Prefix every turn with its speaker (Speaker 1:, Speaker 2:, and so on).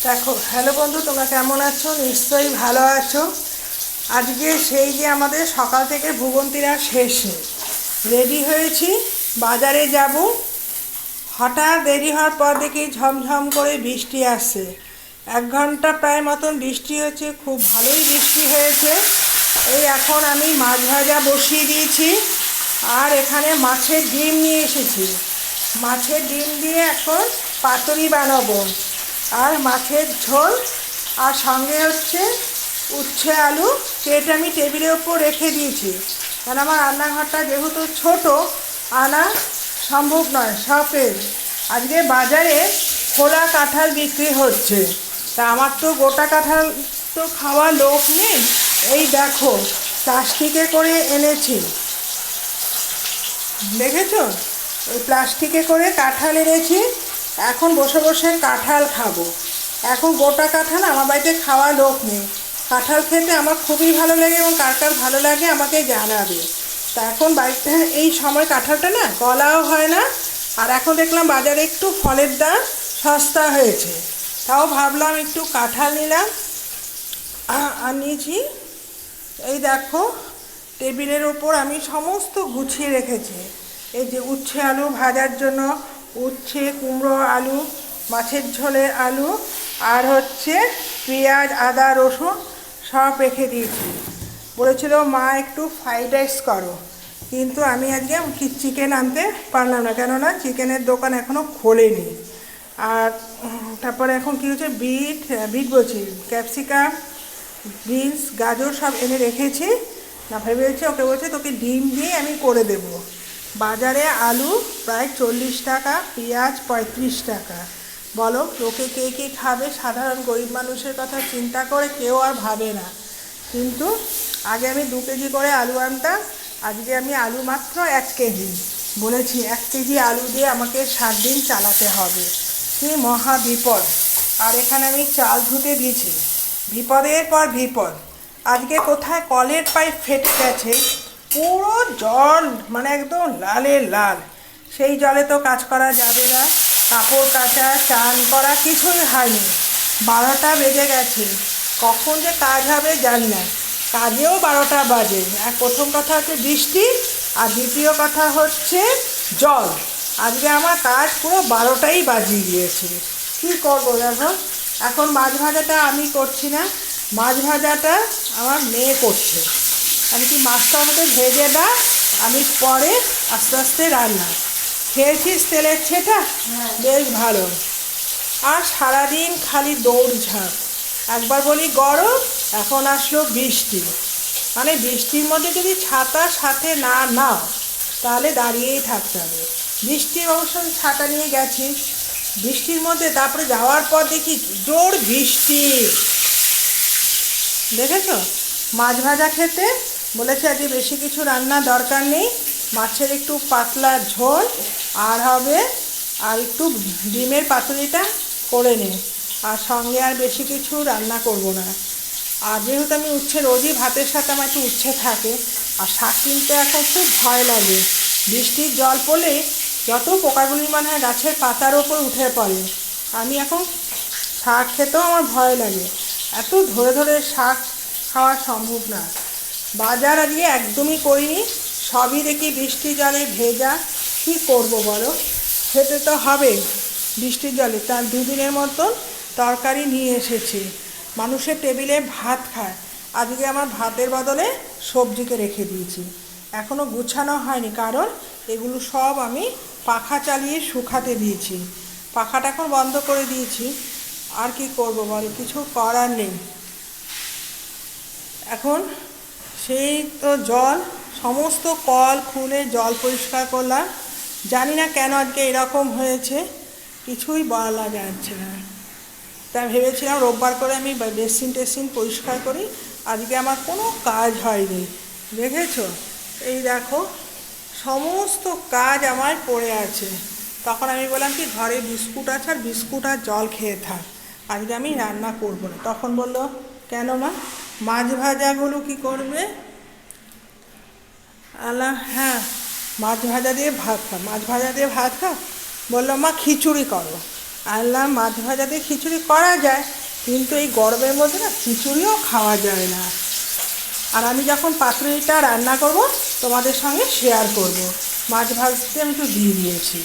Speaker 1: দেখো, হ্যালো বন্ধু, তোমরা কেমন আছো? নিশ্চয়ই ভালো আছো। আজকে সেই যে আমাদের সকাল থেকে ভুবন্তীরা শেষে রেডি হয়েছি, বাজারে যাব। হঠাৎ দেরি হওয়ার পর দেখি ঝমঝম করে বৃষ্টি আসছে। 1 ঘন্টা প্রায় মতন বৃষ্টি হয়েছে, খুব ভালোই বৃষ্টি হয়েছে। এই এখন আমি মাছ ভাজা বসিয়ে দিয়েছি, আর এখানে মাছের ডিম নিয়ে এসেছি। মাছের ডিম দিয়ে এখন পাতুরি বানাবো, আর মাছের ঝোল, আর সঙ্গে হচ্ছে উচ্ছে আলু। যেটা আমি টেবিলের ওপর রেখে দিয়েছি, কারণ আমার রান্নাঘরটা যেহেতু ছোট, আনা সম্ভব নয় শখের। আজকে বাজারে খোলা কাঁঠাল বিক্রি হচ্ছে, তা আমার তো গোটা কাঁঠাল তো খাওয়ার লোক নেই। এই দেখো, প্লাস্টিকে করে এনেছি, দেখেছো? ওই প্লাস্টিকে করে কাঁঠাল এনেছি। এখন বসে বসে কাঁঠাল খাবো। এখন গোটা কাঁঠাল আমার বাড়িতে খাওয়া লোক নেই। কাঁঠাল খেতে আমার খুবই ভালো লাগে, এবং কার কার ভালো লাগে আমাকে জানাবে। তা এখন বাড়িতে এই সময় কাঁঠালটা না গলাও হয় না। আর এখন দেখলাম বাজারে একটু ফলের দাম সস্তা হয়েছে, তাও ভাবলাম একটু কাঁঠাল নিলাম। আর নিয়েছি, এই দেখো, টেবিলের ওপর আমি সমস্ত গুছিয়ে রেখেছি। এই যে উচ্ছে আলু ভাজার জন্য উচ্ছে, কুমড়ো আলু, মাছের ঝোলের আলু, আর হচ্ছে পেঁয়াজ, আদা, রসুন সব রেখে দিয়েছি। বলেছিল মা একটু ফ্রাইড রাইস করো, কিন্তু আমি আজকে চিকেন আনতে পারলাম না, কেননা চিকেনের দোকান এখনও খোলেনি। আর তারপরে এখন কী হচ্ছে, বিট বলছি, ক্যাপসিকাম, বিনস, গাজর সব এনে রেখেছি। না ভেবেছি, ওকে বলছে তোকে ডিম দিয়ে আমি করে দেব। বাজারে আলু প্রায় 40 টাকা, পেঁয়াজ 35 টাকা। বলো, লোকে কে কে খাবে? সাধারণ গরিব মানুষের কথা চিন্তা করে কেউ আর ভাবে না। কিন্তু আগে আমি 2 কেজি করে আলু আনতাম, আজকে আমি আলু মাত্র 1 কেজি। বলেছি 1 কেজি আলু দিয়ে আমাকে 7 দিন চালাতে হবে। কি মহা বিপদ! আর এখানে আমি চাল ধুতে দিয়েছি। বিপদের পর বিপদ। আজকে কোথায় কলের পাইপ ফেটে গেছে, পুরো জল মানে একদম লালে লাল। সেই জলে তো কাজ করা যাবে না, কাপড় কাচা, চান করা কিছুই হয়নি। 12টা বেজে গেছে, কখন যে কাজ হবে জানি না। কাজেও 12টা বাজে। আর প্রথম কথা হচ্ছে বৃষ্টি, আর দ্বিতীয় কথা হচ্ছে জল। আজকে আমার কাজ পুরো 12টাই বাজিয়ে দিয়েছে। কী করবো দেখো, এখন মাছ ভাজাটা আমি করছি না, মাছ ভাজাটা আমার মেয়ে করছে। আমি কি মাছটা আমাকে ভেজে দাও, আমি পরে আস্তে আস্তে রান্না। খেয়েছিস তেলের ছেটা? বেশ ভালো। আর সারাদিন খালি দৌড়ঝাঁপ। একবার বলি গরম, এখন আসলো বৃষ্টি। মানে বৃষ্টির মধ্যে যদি ছাতা সাথে না নাও, তাহলে দাঁড়িয়েই থাকতে হবে। বৃষ্টির অবশ্য ছাতা নিয়ে গেছি, বৃষ্টির মধ্যে তারপরে যাওয়ার পর দেখি জোর বৃষ্টি। দেখেছো? মাছ ভাজা খেতে বলেছে আজকে বেশি কিছু রান্না দরকার নেই, মাছের একটু পাতলা ঝোল আর হবে, আর একটু ডিমের পাতুরিটা করে নে, আর সঙ্গে আর বেশি কিছু রান্না করব না। আর যেহেতু আমি উচ্ছে রোজই ভাতের সাথে আমার একটু উচ্ছে থাকে, আর শাক কিনতে এখন খুব ভয় লাগে। বৃষ্টির জল পড়লে যত পোকাগুলি মনে হয় গাছের পাতার ওপর উঠে পড়ে। আমি এখন শাক খেতেও আমার ভয় লাগে, এত ধরে ধরে শাক খাওয়া সম্ভব না। বাজার আজকে একদমই করিনি, সবই দেখি বৃষ্টির জলে ভেজা। কী করব বলো, খেতে তো হবে বৃষ্টির জলে। তার 2 দিনের মতন তরকারি নিয়ে এসেছি, মানুষের টেবিলে ভাত খায়। আজকে আমার ভাতের বদলে সবজিকে রেখে দিয়েছি, এখনও গুছানো হয়নি, কারণ এগুলো সব আমি পাখা চালিয়ে শুকাতে দিয়েছি। পাখাটা এখন বন্ধ করে দিয়েছি। আর কি করব বল, কিছু করার নেই। এখন সেই তো জল, সমস্ত কল খুলে জল পরিষ্কার করলাম। জানি না কেন আজকে এরকম হয়েছে, কিছুই বলা যাচ্ছে না। তাই ভেবেছিলাম রোববার করে আমি বেসিন টেসিন পরিষ্কার করি, আজকে আমার কোনো কাজ হয়নি। দেখেছো? এই দেখো, সমস্ত কাজ আমার পড়ে আছে। তখন আমি বললাম কি, ঘরে বিস্কুট আছে, আর বিস্কুট আর জল খেয়ে থাক, আজকে আমি রান্না করবো না। তখন বললো কেন মা, মাছ ভাজাগুলো কি করবে? আল্লাহ হ্যাঁ, মাছ ভাজা দিয়ে ভাত খা, মাছ ভাজা দিয়ে ভাত খা। বললো মা খিচুড়ি করো। আনলাম মাছ ভাজা দিয়ে খিচুড়ি করা যায়, কিন্তু এই গরমের মধ্যে না খিচুড়িও খাওয়া যায় না। আর আমি যখন পাতুরিটা রান্না করব তোমাদের সঙ্গে শেয়ার করব। মাছ ভাজতে আমি একটু দিয়ে দিয়েছি।